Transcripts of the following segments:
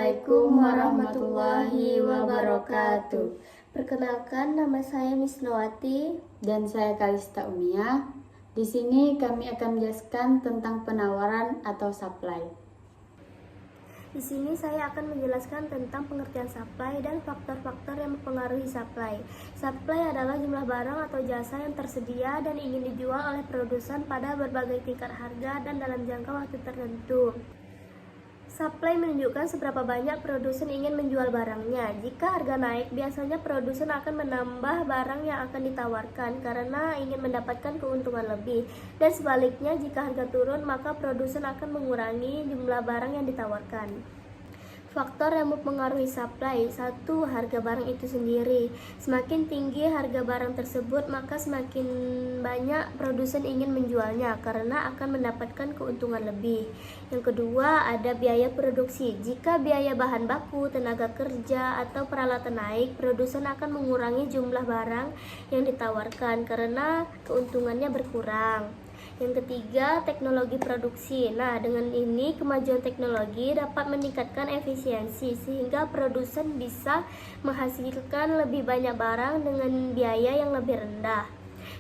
Assalamualaikum warahmatullahi wabarakatuh. Perkenalkan, nama saya Miss Nowati Dan saya Kalista Umia. Di sini kami akan menjelaskan tentang penawaran atau supply. Di sini saya akan menjelaskan tentang pengertian supply dan faktor-faktor yang mempengaruhi supply. Supply adalah jumlah barang atau jasa yang tersedia dan ingin dijual oleh produsen pada berbagai tingkat harga dan dalam jangka waktu tertentu. Supply menunjukkan seberapa banyak produsen ingin menjual barangnya. Jika harga naik, biasanya produsen akan menambah barang yang akan ditawarkan karena ingin mendapatkan keuntungan lebih. Dan sebaliknya, jika harga turun, maka produsen akan mengurangi jumlah barang yang ditawarkan. Faktor yang mempengaruhi supply. 1. Harga barang itu sendiri. Semakin tinggi harga barang tersebut, maka semakin banyak produsen ingin menjualnya karena akan mendapatkan keuntungan lebih. Yang kedua, ada biaya produksi. Jika biaya bahan baku, tenaga kerja, atau peralatan naik, produsen akan mengurangi jumlah barang yang ditawarkan karena keuntungannya berkurang. Yang ketiga, teknologi produksi. Nah, dengan ini kemajuan teknologi dapat meningkatkan efisiensi sehingga produsen bisa menghasilkan lebih banyak barang dengan biaya yang lebih rendah.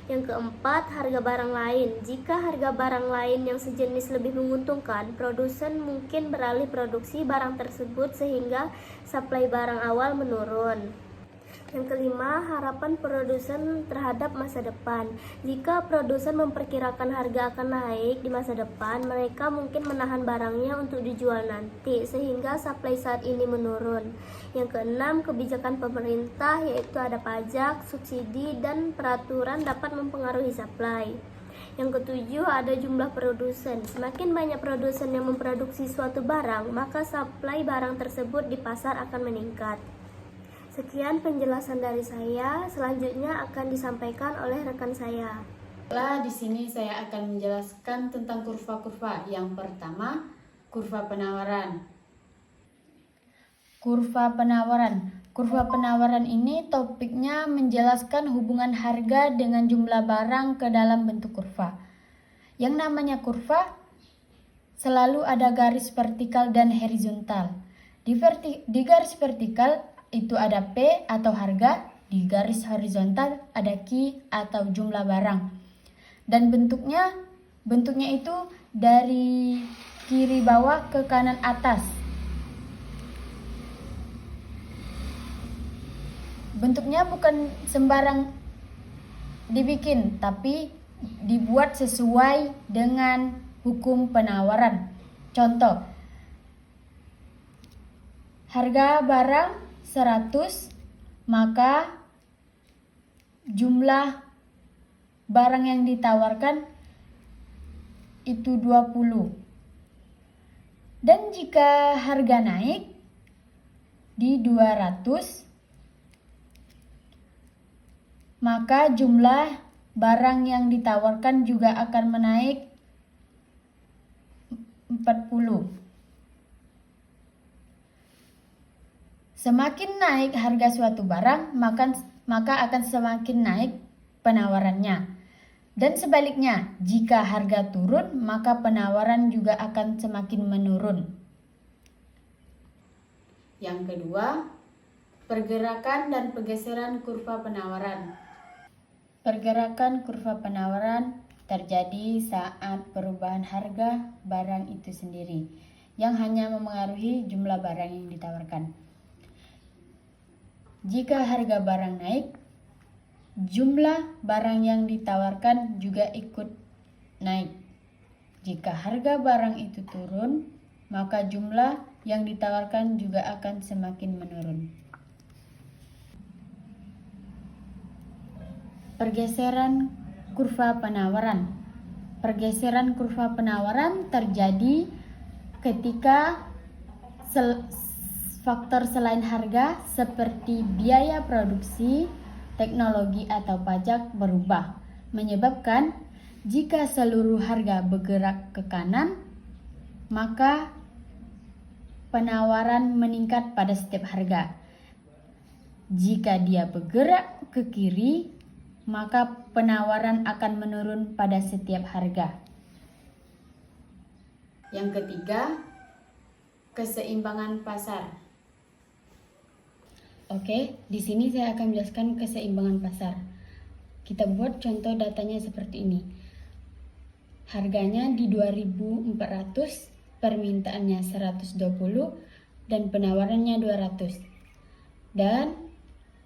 Yang keempat, harga barang lain. Jika harga barang lain yang sejenis lebih menguntungkan, produsen mungkin beralih produksi barang tersebut sehingga suplai barang awal menurun. Yang kelima, harapan produsen terhadap masa depan. Jika produsen memperkirakan harga akan naik di masa depan, mereka mungkin menahan barangnya untuk dijual nanti, sehingga supply saat ini menurun. Yang keenam, kebijakan pemerintah, yaitu ada pajak, subsidi, dan peraturan dapat mempengaruhi supply. Yang ketujuh, ada jumlah produsen. Semakin banyak produsen yang memproduksi suatu barang, maka supply barang tersebut di pasar akan meningkat. Sekian penjelasan dari saya, selanjutnya akan disampaikan oleh rekan saya. Di sini saya akan menjelaskan tentang kurva-kurva. Yang pertama, kurva penawaran. Kurva penawaran. Kurva penawaran ini topiknya menjelaskan hubungan harga dengan jumlah barang ke dalam bentuk kurva. Yang namanya kurva selalu ada garis vertikal dan horizontal. Di garis vertikal itu ada P atau harga, di garis horizontal ada Q atau jumlah barang. Dan bentuknya itu dari kiri bawah ke kanan atas. Bentuknya bukan sembarang dibikin, tapi dibuat sesuai dengan hukum penawaran. Contoh, harga barang 100, maka jumlah barang yang ditawarkan itu 20. Dan jika harga naik di 200, maka jumlah barang yang ditawarkan juga akan menaik 40. Semakin naik harga suatu barang, maka akan semakin naik penawarannya. Dan sebaliknya, jika harga turun, maka penawaran juga akan semakin menurun. Yang kedua, pergerakan dan pergeseran kurva penawaran. Pergerakan kurva penawaran terjadi saat perubahan harga barang itu sendiri, yang hanya memengaruhi jumlah barang yang ditawarkan. Jika harga barang naik, jumlah barang yang ditawarkan juga ikut naik. Jika harga barang itu turun, maka jumlah yang ditawarkan juga akan semakin menurun. Pergeseran kurva penawaran. Pergeseran kurva penawaran terjadi ketika faktor selain harga seperti biaya produksi, teknologi atau pajak berubah, menyebabkan jika seluruh harga bergerak ke kanan, maka penawaran meningkat pada setiap harga. Jika dia bergerak ke kiri, maka penawaran akan menurun pada setiap harga. Yang ketiga, keseimbangan pasar. Oke, di sini saya akan menjelaskan keseimbangan pasar. Kita buat contoh datanya seperti ini. Harganya di 2.400, permintaannya 120 dan penawarannya 200. Dan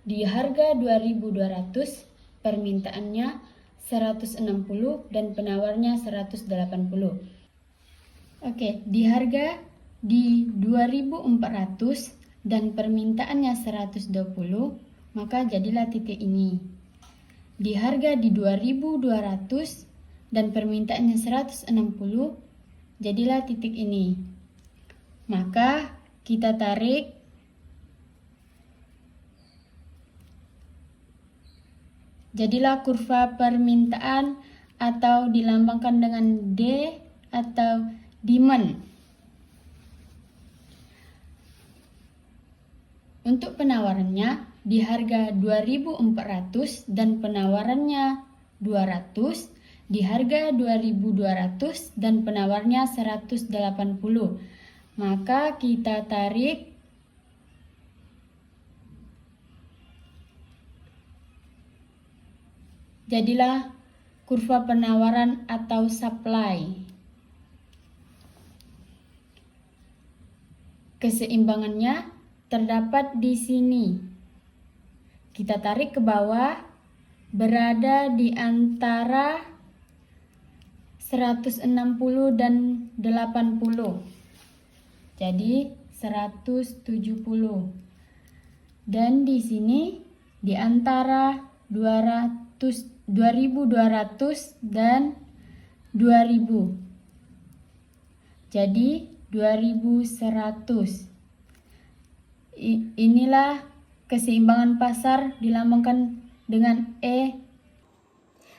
di harga 2.200, permintaannya 160 dan penawarnya 180. Oke, di harga di 2.400 dan permintaannya 120, maka jadilah titik ini. Di harga di 2.200 dan permintaannya 160, jadilah titik ini. Maka kita tarik jadilah kurva permintaan atau dilambangkan dengan D atau demand. Untuk penawarannya di harga 2.400 dan penawarannya 200, di harga 2.200 dan penawarnya 180. Maka kita tarik jadilah kurva penawaran atau supply. Keseimbangannya terdapat di sini. Kita tarik ke bawah, berada di antara 160 dan 80. Jadi 170. Dan di sini di antara 2.200 dan 2.000. Jadi 2.100. Inilah keseimbangan pasar dilambangkan dengan E.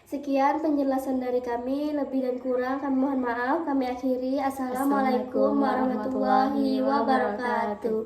Sekian penjelasan dari kami, lebih dan kurang kami mohon maaf. Kami akhiri. Assalamualaikum warahmatullahi wabarakatuh.